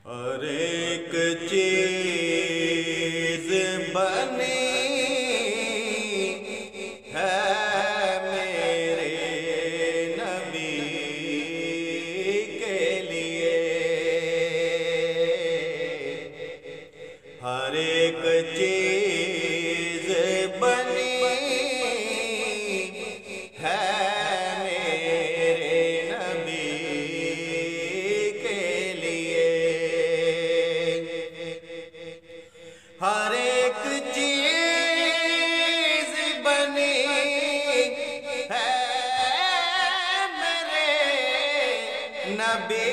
हर एक चीज बनी है मेरे नबी के लिए। हर एक चीज बनी है हर एक चीज बनी है मेरे नबी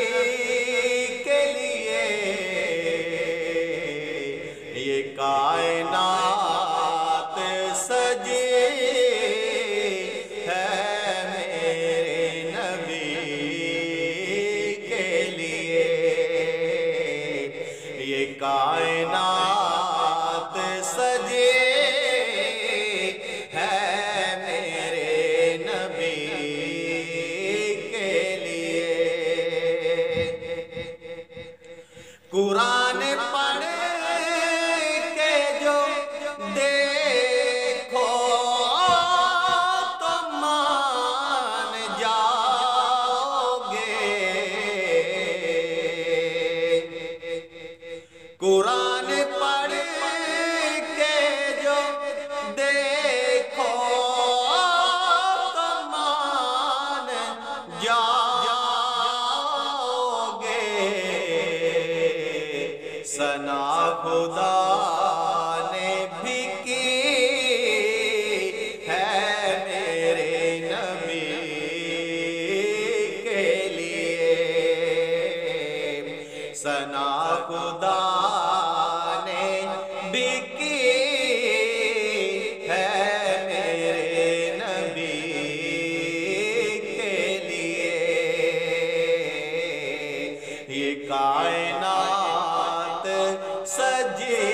के लिए। ये कायनात सजी है मेरे नबी के लिए। ये कायनात सजे है मेरे नबी के लिए। कुरान पढ़ के जो देखो तो मान जाओगे। कुरान पढ़ के जो देखो तो मान जाओगे। सना खुदा ने भी की है मेरे नबी के लिए। सना खुदा बिकी है मेरे नबी के लिए। ये कायनात सजी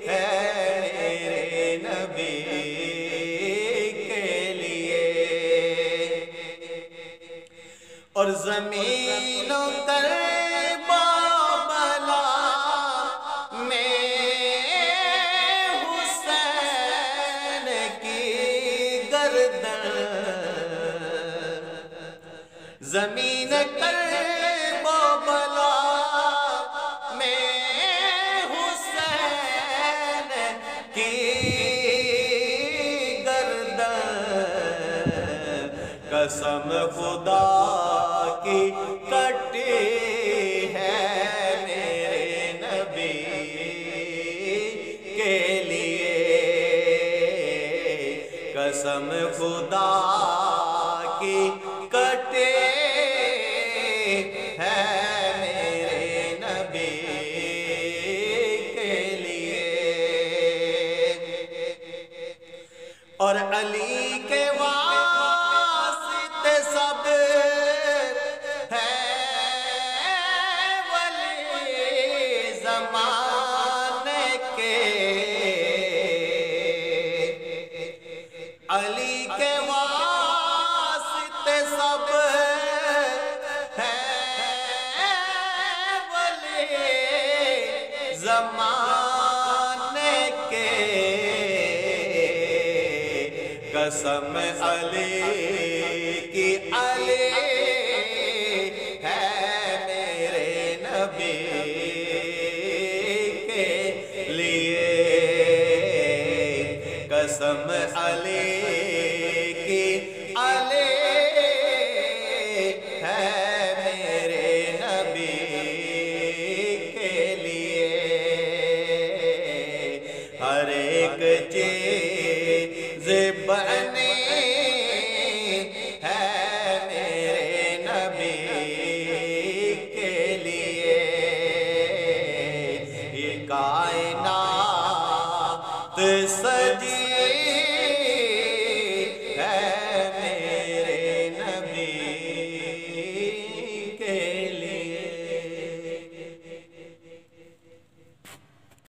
है मेरे नबी के लिए। और ज़मीनों पर ज़मीन कर बोबला में हुसैन की गर्दन। कसम खुदा की कटी है मेरे नबी के लिए। कसम खुदा की कटे है मेरे नबी के लिए। और अली के वास्ते सब है वली ज़माने के। अली के वास्ते सब ज़माने के। कसम अली की अली है मेरे नबी के लिए। कसम अली की अली है मेरे नबी के लिए। हर एक चीज बनी है मेरे नबी के लिए। ये कायनात सजी